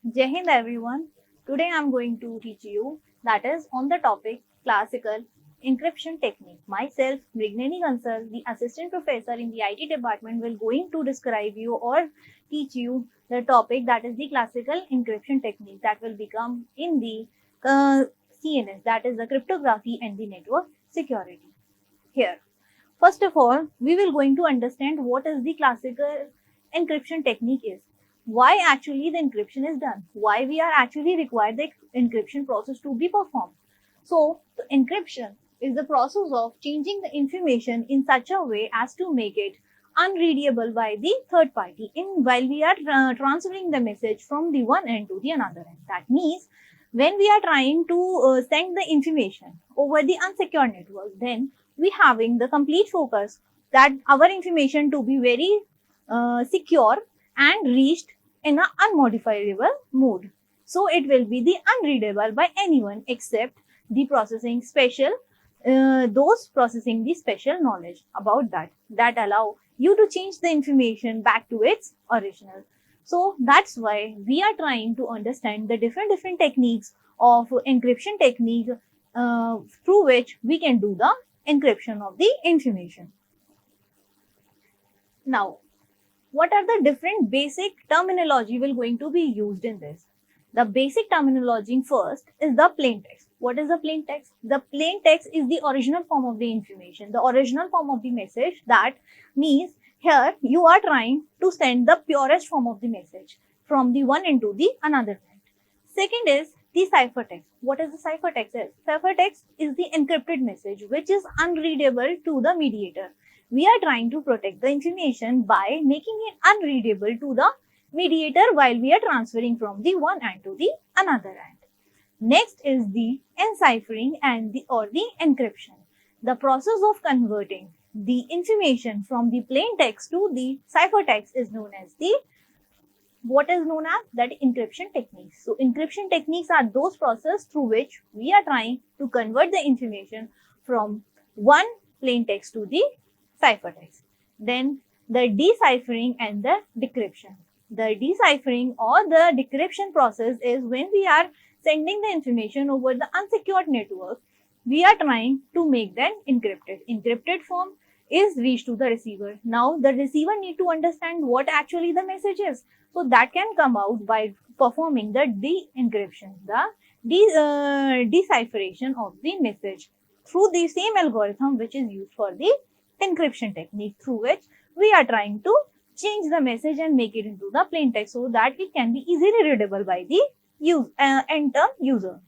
Jai Hind everyone. Today I am going to teach you that is on the topic classical encryption technique. Myself, Mrignainy, the assistant professor in the IT department, will going to describe you or teach you the topic that is the classical encryption technique that will become in the CNS, that is the cryptography and the network security. Here, first of all, we will going to understand what is the classical encryption technique is. Why actually the encryption is done? Why we are actually required the encryption process to be performed? So, the encryption is the process of changing the information in such a way as to make it unreadable by the third party in while we are transferring the message from the one end to the another end. That means when we are trying to send the information over the unsecured network, then we having the complete focus that our information to be very secure and reached in an unmodifiable mode. So it will be the unreadable by anyone except the processing special, those processing the special knowledge about that allow you to change the information back to its original. So that's why we are trying to understand the different techniques of encryption technique through which we can do the encryption of the information. Now, what are the different basic terminology will going to be used in this? The basic terminology first is the plain text. What is the plain text? The plain text is the original form of the information, the original form of the message. That means here you are trying to send the purest form of the message from the one end to the another end. Second is the ciphertext. What is the ciphertext? Ciphertext is the encrypted message which is unreadable to the mediator. We are trying to protect the information by making it unreadable to the mediator while we are transferring from the one end to the another end. Next is the enciphering and the encryption. The process of converting the information from the plain text to the ciphertext is known as the what is known as that encryption techniques. So encryption techniques are those processes through which we are trying to convert the information from one plain text to the ciphertext. Then the deciphering and the decryption. The deciphering or the decryption process is when we are sending the information over the unsecured network, we are trying to make them encrypted. Encrypted form is reached to the receiver. Now the receiver need to understand what actually the message is. So that can come out by performing the de-encryption, the decipheration of the message through the same algorithm which is used for the encryption technique, through which we are trying to change the message and make it into the plain text so that it can be easily readable by the end-term user.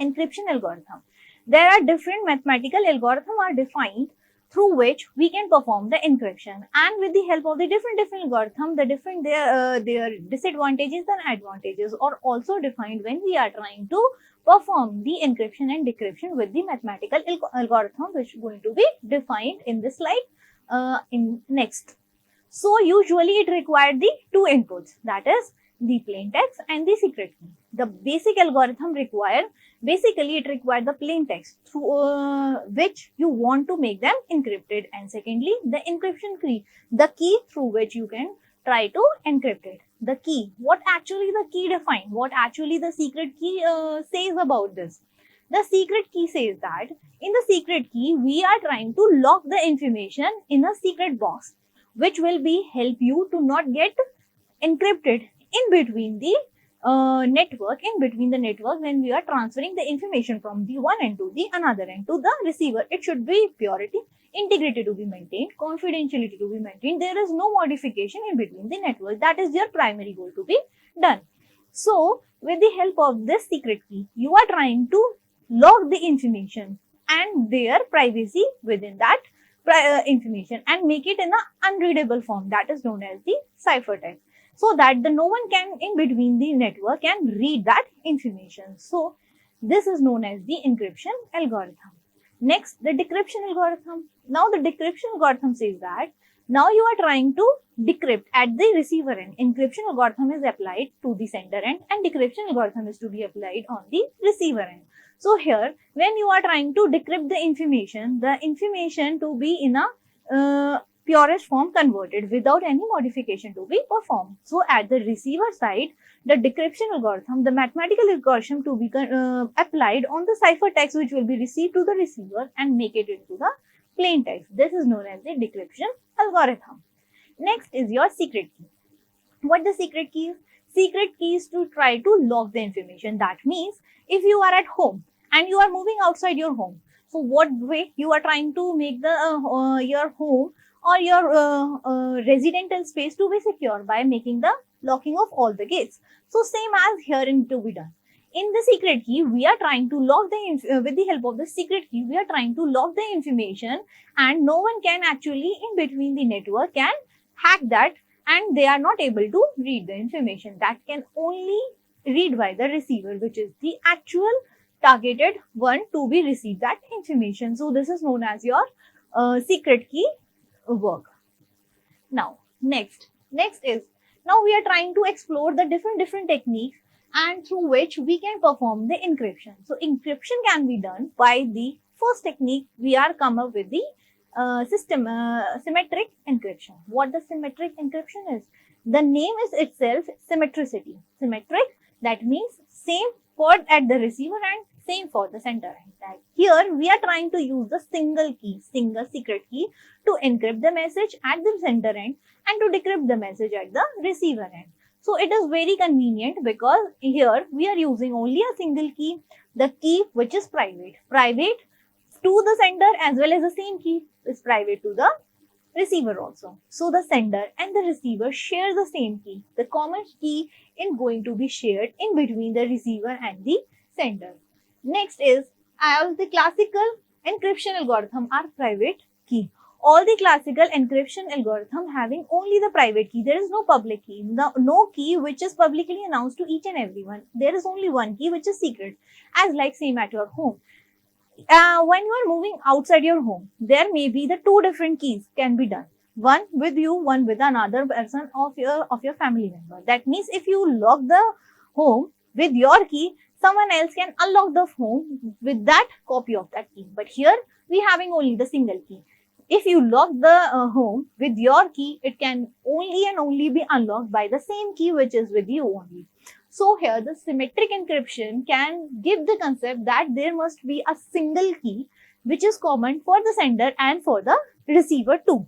Encryption algorithm. There are different mathematical algorithms are defined through which we can perform the encryption, and with the help of the different algorithm, the different their disadvantages and advantages are also defined when we are trying to perform the encryption and decryption with the mathematical algorithm, which is going to be defined in this slide in next. So usually it required the two inputs, that is the plain text and the secret key. The basic algorithm basically it required the plain text through which you want to make them encrypted, and secondly the encryption key, the key through which you can try to encrypt it. The key, what actually the key define, what actually the secret key says about this. The secret key says that in the secret key we are trying to lock the information in a secret box, which will be help you to not get encrypted in between the network when we are transferring the information from the one end to the another end to the receiver. It should be purity, integrity to be maintained, confidentiality to be maintained. There is no modification in between the network. That is your primary goal to be done. So with the help of this secret key, you are trying to lock the information and their privacy within that information and make it in an unreadable form, that is known as the ciphertext, so that the no one can in between the network can read that information. So this is known as the encryption algorithm. Next, the decryption algorithm. Now the decryption algorithm says that now you are trying to decrypt at the receiver end. Encryption algorithm is applied to the sender end and decryption algorithm is to be applied on the receiver end. So here, when you are trying to decrypt the information to be in a purest form converted without any modification to be performed. So at the receiver side, the decryption algorithm, the mathematical algorithm to be applied on the ciphertext which will be received to the receiver and make it into the plain text. This is known as the decryption algorithm. Next is your secret key. What the secret key is? Secret key is to try to lock the information. That means if you are at home and you are moving outside your home, so what way you are trying to make the your home or your residential space to be secure by making the locking of all the gates. So same as here in to be done. In the secret key, we are trying to lock the with the help of the secret key, we are trying to lock the information, and no one can actually in between the network can hack that, and they are not able to read the information. That can only read by the receiver, which is the actual targeted one to be received that information. So this is known as your secret key work. Now next is, now we are trying to explore the different techniques and through which we can perform the encryption. So encryption can be done by the first technique. We are come up with the symmetric encryption. What the symmetric encryption is? The name is itself symmetricity. Symmetric, that means same for at the receiver end, same for the sender end. That here we are trying to use the single secret key to encrypt the message at the sender end and to decrypt the message at the receiver end. So it is very convenient because here we are using only a single key, the key which is private to the sender, as well as the same key is private to the receiver also. So the sender and the receiver share the same key. The common key is going to be shared in between the receiver and the sender. Next is, all the classical encryption algorithm are private key. All the classical encryption algorithm having only the private key. There is no public key. No key which is publicly announced to each and everyone. There is only one key which is secret, as like same at your home. When you are moving outside your home, there may be the two different keys can be done. One with you, one with another person of your family member. That means if you lock the home with your key, someone else can unlock the home with that copy of that key. But here we having only the single key. If you lock the home with your key, it can only and only be unlocked by the same key which is with you only. So here the symmetric encryption can give the concept that there must be a single key which is common for the sender and for the receiver too.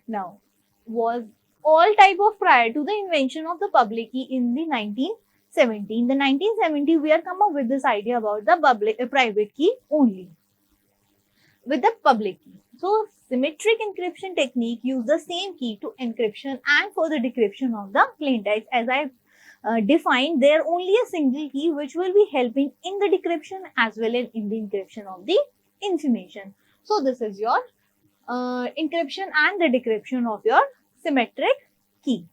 Now, was all type of prior to the invention of the public key in the 1970. In the 1970, we are come up with this idea about the private key only with the public key. So symmetric encryption technique use the same key to encryption and for the decryption of the plain text. As I defined, there only a single key which will be helping in the decryption as well as in the encryption of the information. So this is your encryption and the decryption of your symmetric key.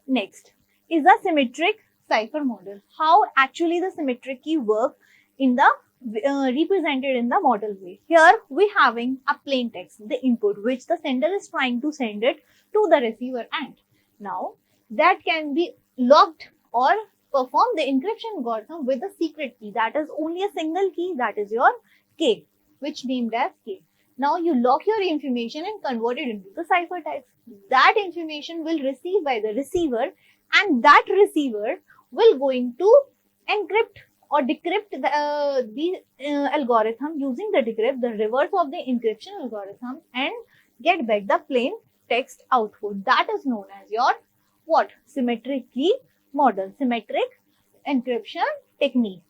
Next is the symmetric cipher model. How actually the symmetric key work in the represented in the model way. Here we having a plain text, the input which the sender is trying to send it to the receiver end. Now that can be locked or perform the encryption algorithm with a secret key, that is only a single key, that is your K, which named as K. Now you lock your information and convert it into the ciphertext. That information will receive by the receiver, and that receiver will going to encrypt or decrypt the algorithm using the decrypt, the reverse of the encryption algorithm, and get back the plain text output. That is known as your what? Symmetric key model, symmetric encryption technique.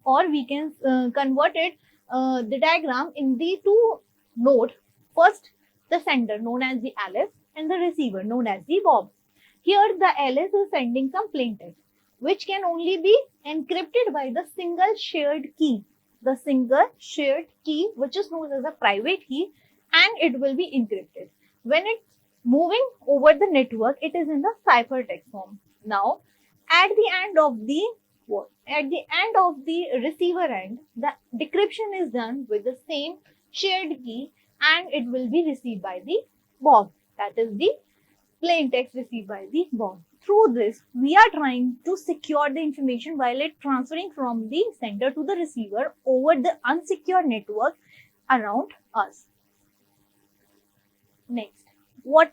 Or we can convert it the diagram in the two node. First, the sender known as the Alice and the receiver known as the Bob. Here the Alice is sending some plain text which can only be encrypted by the single shared key. The single shared key which is known as a private key, and it will be encrypted. When it's moving over the network, it is in the ciphertext form. Now, at the end of the receiver end, the decryption is done with the same shared key, and it will be received by the Bob. That is the plain text received by the Bob. Through this, we are trying to secure the information while it transferring from the sender to the receiver over the unsecure network around us. Next, what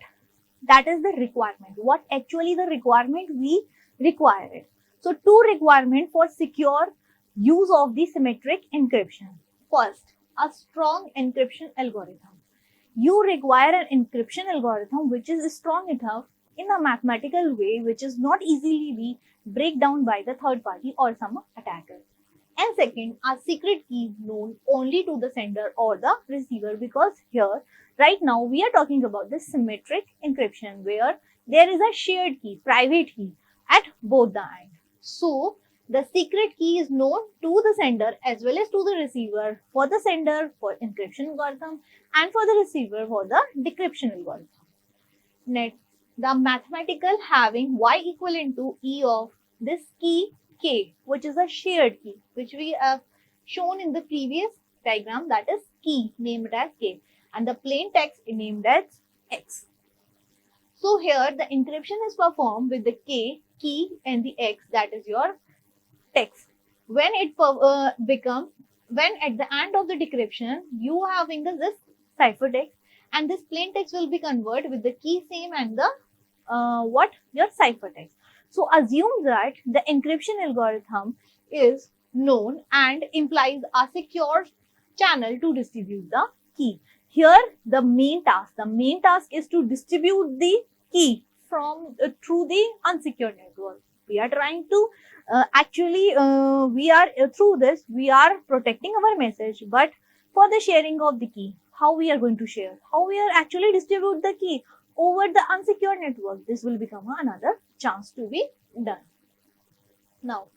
that is the requirement, what actually the requirement we require it. So two requirement for secure use of the symmetric encryption. First, a strong encryption algorithm. You require an encryption algorithm which is strong enough in a mathematical way, which is not easily be break down by the third party or some attacker. And second, a secret key known only to the sender or the receiver, because here right now we are talking about the symmetric encryption where there is a shared key, private key at both the ends. So the secret key is known to the sender as well as to the receiver, for the sender for encryption algorithm and for the receiver for the decryption algorithm. Next, the mathematical having y equivalent to e of this key k, which is a shared key, which we have shown in the previous diagram, that is key named as k, and the plain text is named as x. So here the encryption is performed with the k, key, and the x, that is your text. When it becomes, when at the end of the decryption you having this ciphertext, and this plain text will be converted with the key same and the your ciphertext. So assume that the encryption algorithm is known and implies a secure channel to distribute the key. Here the main task is to distribute the key from through the unsecured network. We are trying to through this we are protecting our message, but for the sharing of the key, how we are going to share, how we are actually distribute the key over the unsecured network, this will become another chance to be done. Now,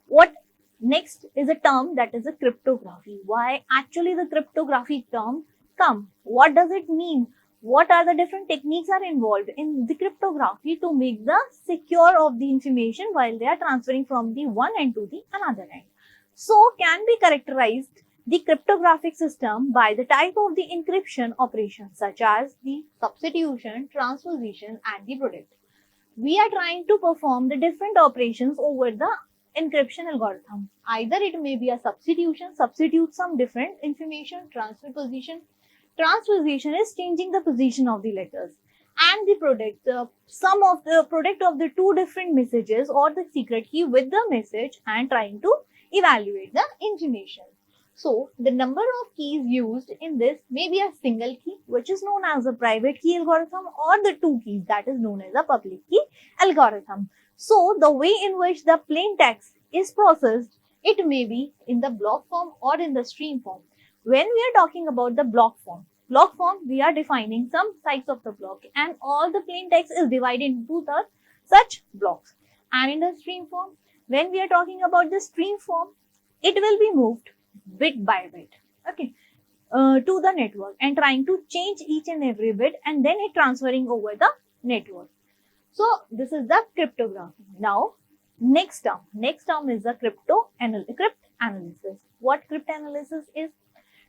what next is a term, that is a cryptography. Why actually the cryptography term come? What does it mean? What are the different techniques are involved in the cryptography to make the secure of the information while they are transferring from the one end to the another end? So can be characterized the cryptographic system by the type of the encryption operations such as the substitution, transposition, and the product. We are trying to perform the different operations over the encryption algorithm. Either it may be a substitution, substitute some different information, transposition is changing the position of the letters, and the product, sum of the product of the two different messages or the secret key with the message and trying to evaluate the information. So the number of keys used in this may be a single key, which is known as a private key algorithm, or the two keys, that is known as a public key algorithm. So the way in which the plain text is processed, it may be in the block form or in the stream form. When we are talking about the block form, we are defining some size of the block, and all the plain text is divided into the such blocks. And in the stream form, when we are talking about the stream form, it will be moved bit by bit, okay, to the network and trying to change each and every bit, and then it transferring over the network. So this is the cryptography. Now next term is the crypt analysis. What crypt analysis is?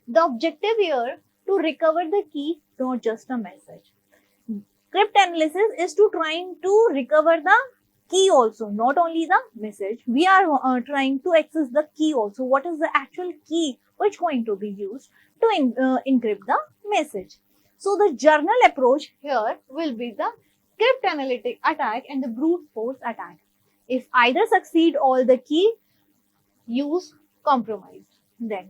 The objective here to recover the key, not just a message. Crypt analysis is to trying to recover the key also, not only the message. We are trying to access the key also. What is the actual key which going to be used to encrypt the message? So the journal approach here will be the crypt analytic attack and the brute force attack. If either succeed, all the key use compromised. Then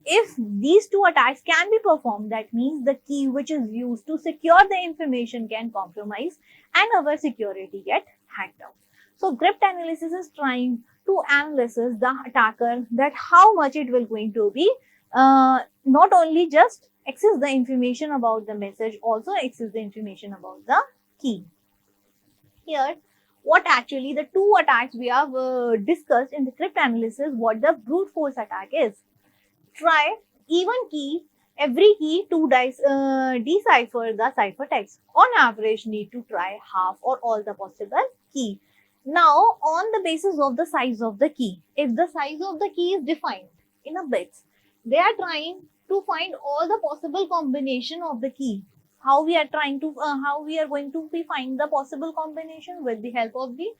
if these two attacks can be performed, that means the key which is used to secure the information can compromise and our security get hacked out. So crypt analysis is trying to analyze the attacker, that how much it will going to be not only just access the information about the message, also access the information about the key. Here, what actually the two attacks we have discussed in the crypt analysis, what the brute force attack is. Try even key, every key to decipher the ciphertext. On average, need to try half or all the possible key. Now, on the basis of the size of the key, if the size of the key is defined in a bits, they are trying to find all the possible combination of the key. How we are trying to, how we are going to find the possible combination with the help of the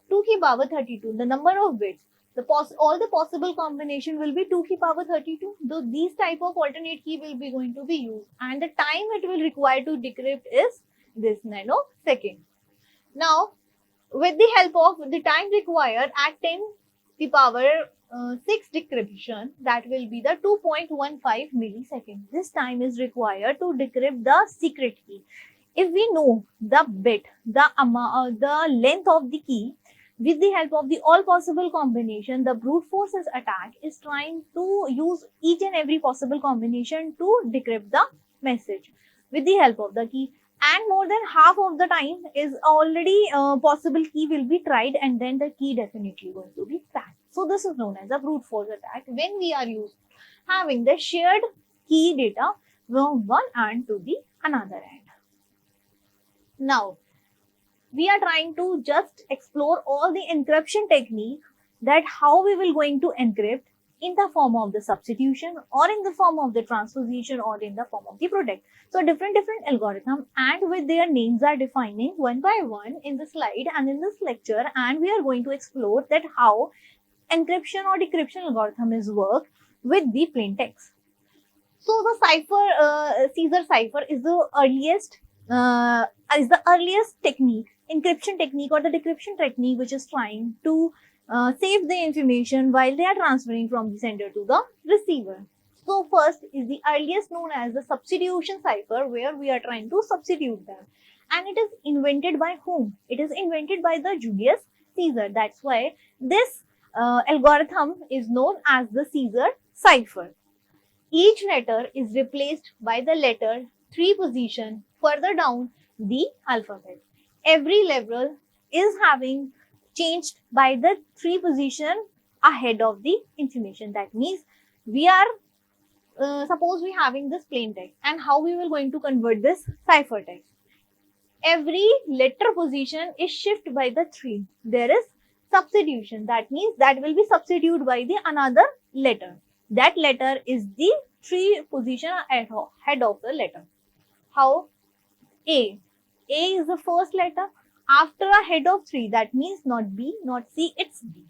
2 ki power 32, the number of bits. All the possible combination will be 2 ki power 32. Though these type of alternate key will be going to be used, and the time it will require to decrypt is this nanosecond. Now, with the help of the time required at 10 to the power 6 decryption, that will be the 2.15 milliseconds. This time is required to decrypt the secret key. If we know the bit, the length of the key, with the help of the all possible combination, the brute forces attack is trying to use each and every possible combination to decrypt the message with the help of the key. And more than half of the time is already possible key will be tried, and then the key definitely going to be cracked. So this is known as a brute force attack when we are having the shared key data from one end to the another end. Now, we are trying to just explore all the encryption technique, that how we will going to encrypt in the form of the substitution, or in the form of the transposition, or in the form of the product. So different algorithm, and with their names are defining one by one in the slide and in this lecture, and we are going to explore that how encryption or decryption algorithm is work with the plain text. So the cipher, Caesar cipher is the earliest technique, encryption technique or the decryption technique, which is trying to save the information while they are transferring from the sender to the receiver. So first is the earliest known as the substitution cipher, where we are trying to substitute them. And it is invented by whom? It is invented by the Julius Caesar. That's why this algorithm is known as the Caesar cipher. Each letter is replaced by the letter 3 position further down the alphabet. Every level is having changed by the 3 position ahead of the information. That means we are suppose we having this plain text, and how we will going to convert this cipher text. Every letter position is shifted by the 3. There is substitution. That means that will be substituted by the another letter. That letter is the 3 position ahead of the letter. How? A. A is the first letter after a head of 3. That means not B, not C, it's D.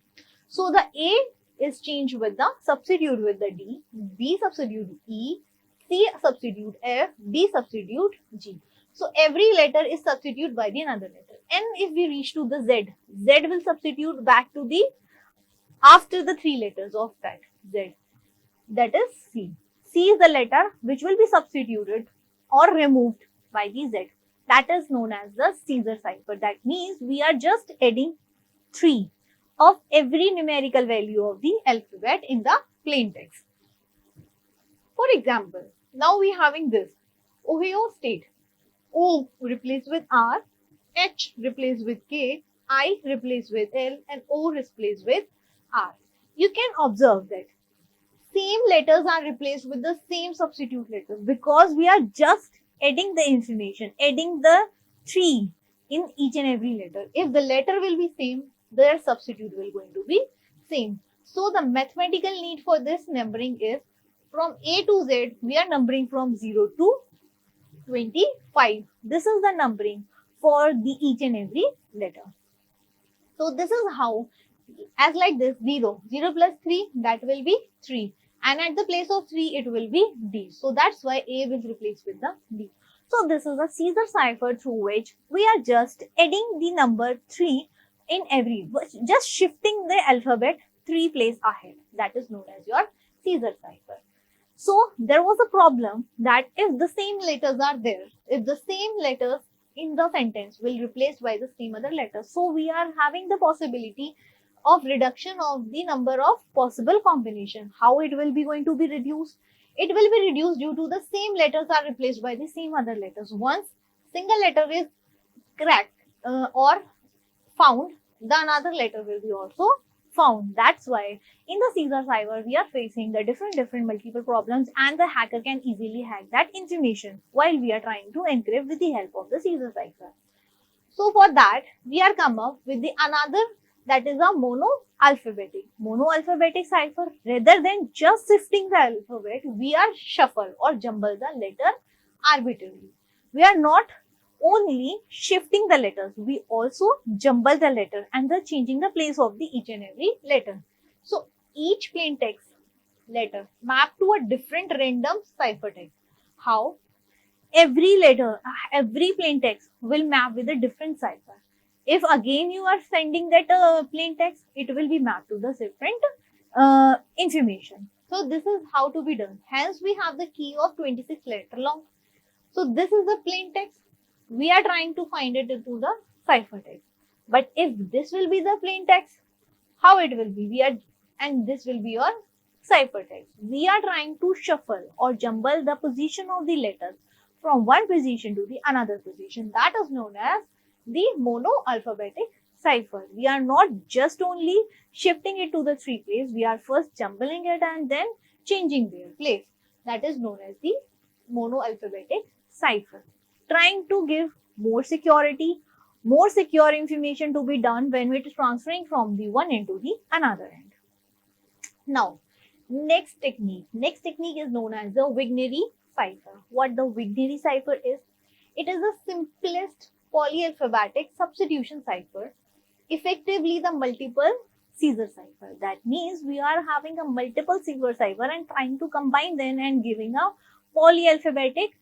So the A is changed with the substitute with the D, B substitute E, C substitute F, D substitute G. So every letter is substituted by the another letter. And if we reach to the Z, Z will substitute back to the after the 3 letters of that Z. That is C. C is the letter which will be substituted or removed by the Z. That is known as the Caesar cipher. That means we are just adding 3 of every numerical value of the alphabet in the plain text. For example, now we having this Ohio state. O replaced with R, H replaced with K, I replaced with L, and O replaced with R. You can observe that same letters are replaced with the same substitute letters, because we are just adding the information, adding the 3 in each and every letter. If the letter will be same, their substitute will going to be same. So the mathematical need for this numbering is from A to Z, we are numbering from 0 to 25. This is the numbering for the each and every letter. So this is how, as like this, 0 plus 3, that will be 3. And at the place of 3, it will be D. So that's why A will replace with the D. So this is a Caesar cipher through which we are just adding the number 3 in every, just shifting the alphabet 3 place ahead. That is known as your Caesar cipher. So there was a problem that if the same letters are there, if the same letters in the sentence will replaced by the same other letters, so we are having the possibility of reduction of the number of possible combination. How it will be going to be reduced? It will be reduced due to the same letters are replaced by the same other letters. Once single letter is cracked or found, the another letter will be also found. That's why in the Caesar cipher we are facing the different multiple problems, and the hacker can easily hack that information while we are trying to encrypt with the help of the Caesar cipher. So for that we are come up with the another, that is a monoalphabetic cipher. Rather than just shifting the alphabet, we are shuffle or jumble the letter arbitrarily. We are not only shifting the letters, we also jumble the letter and the changing the place of the each and every letter. So each plain text letter map to a different random cipher text. How? every letter, every plain text will map with a different cipher. If again you are sending that plain text, it will be mapped to the different information. So this is how to be done. Hence we have the key of 26 letter long. So this is the plain text. We are trying to find it into the cipher text. But if this will be the plain text, how it will be? And this will be your cipher text. We are trying to shuffle or jumble the position of the letters from one position to the another position. That is known as the monoalphabetic cipher. We are not just only shifting it to the three place. We are first jumbling it and then changing their place. That is known as the monoalphabetic cipher. Trying to give more security, more secure information to be done when it is transferring from the one end to the another end. Now, next technique is known as the Mrignainy cipher. What the Mrignainy cipher is? It is the simplest polyalphabetic substitution cipher, effectively the multiple Caesar cipher. That means we are having a multiple Caesar cipher and trying to combine them and giving a polyalphabetic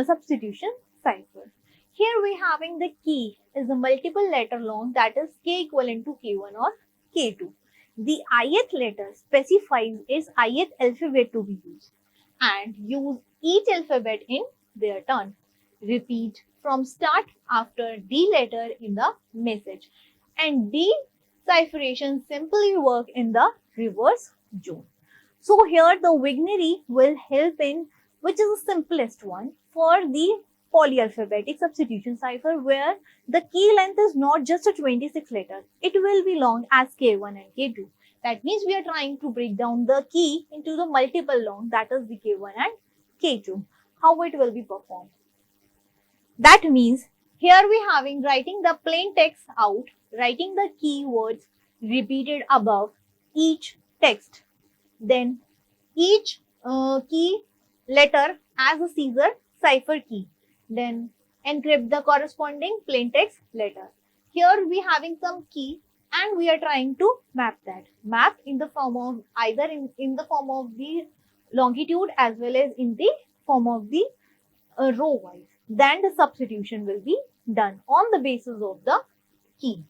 substitution cipher. Here we having the key is a multiple letter long, that is k equivalent to k1 or k2. The ith letter specifies its ith alphabet to be used and use each alphabet in their turn. Repeat from start after D letter in the message, and decipheration simply work in the reverse zone. So here the Mrignainy will help in, which is the simplest one for the polyalphabetic substitution cipher, where the key length is not just a 26 letters. It will be long as K1 and K2. That means we are trying to break down the key into the multiple long, that is the K1 and K2. How it will be performed? That means here we having writing the plain text out, writing the keywords repeated above each text. Then each key letter as a Caesar cipher key. Then encrypt the corresponding plain text letter. Here we having some key and we are trying to map that. Map in the form of either in the form of the longitude as well as in the form of the row wise. Then the substitution will be done on the basis of the key.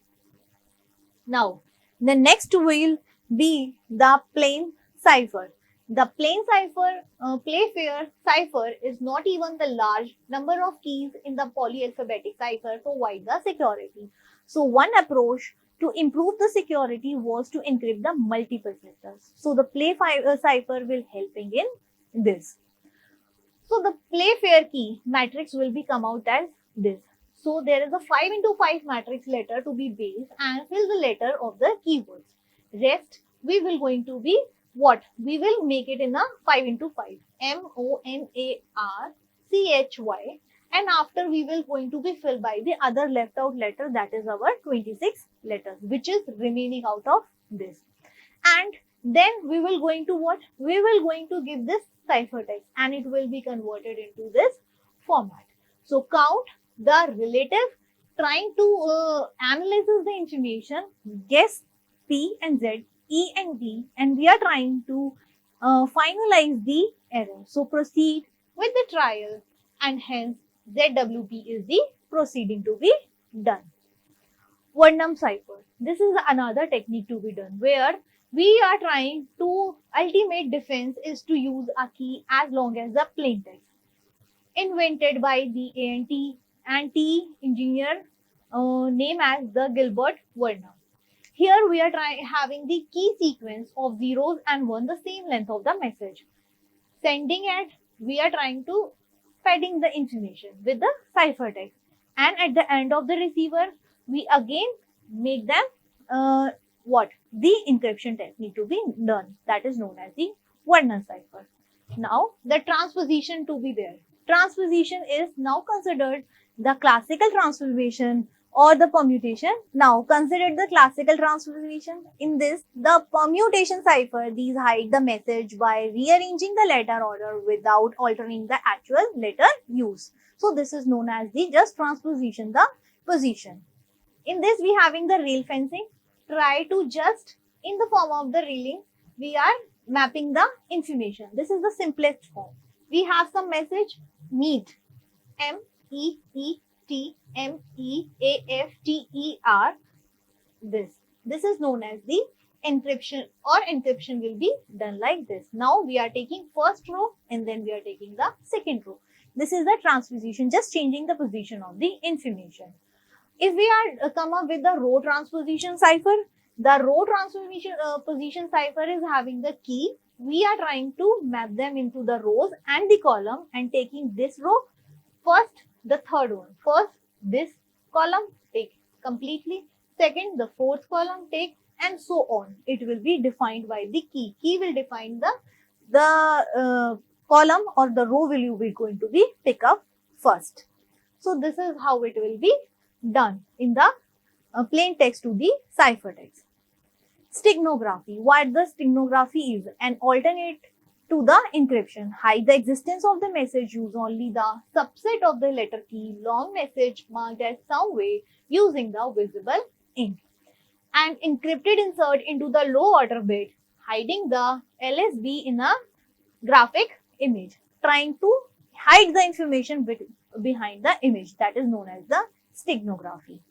Now, the next will be the plain cipher. The plain cipher, Playfair cipher is not even the large number of keys in the polyalphabetic cipher provide the security. So, one approach to improve the security was to encrypt the multiple letters. So, the Playfair cipher will helping in this. So, the Playfair key matrix will be come out as this. So, there is a 5 into 5 matrix letter to be based and fill the letter of the keywords. Rest we will going to be what? We will make it in a 5 into 5. MONARCHY, and after we will going to be filled by the other left out letter, that is our 26 letters, which is remaining out of this. And then we will going to what? We will going to give this cipher text and it will be converted into this format. So count the relative, trying to analyze the information, guess P and Z, E and D, and we are trying to finalize the error. So proceed with the trial, and hence ZWP is the proceeding to be done. Word num cipher. This is another technique to be done where we are trying to ultimate defense is to use a key as long as the plain text. Invented by the anti engineer name as the Gilbert word num. Here we are having the key sequence of zeros and one, the same length of the message. Sending it, we are trying to feeding the information with the cipher text. And at the end of the receiver, we again make them what? The encryption technique to be done. That is known as the word num cipher. Now, the transposition to be there. Transposition is now considered the classical transformation or the permutation. Now, consider the classical transformation. In this, the permutation cipher, these hide the message by rearranging the letter order without altering the actual letter use. So, this is known as the just transposition, the position. In this, we having the rail fencing. Try to just, in the form of the railing, we are mapping the information. This is the simplest form. We have some message, meet. MEETMEAFTER. This is known as the encryption, or encryption will be done like this. Now we are taking first row and then we are taking the second row. This is the transposition, just changing the position of the information. If we are come up with the row transposition cipher, the row transposition position cipher is having the key. We are trying to map them into the rows and the column, and taking this row first, the third one. First, this column take completely. Second, the fourth column take, and so on. It will be defined by the key. Key will define the column or the row will you be going to be pick up first. So this is how it will be done in the plain text to the ciphertext. Steganography. What the steganography is? An alternate to the encryption. Hide the existence of the message. Use only the subset of the letter key. Long message marked as some way using the visible ink. And encrypted insert into the low order bit, hiding the LSB in a graphic image. Trying to hide the information behind the image. That is known as the steganography.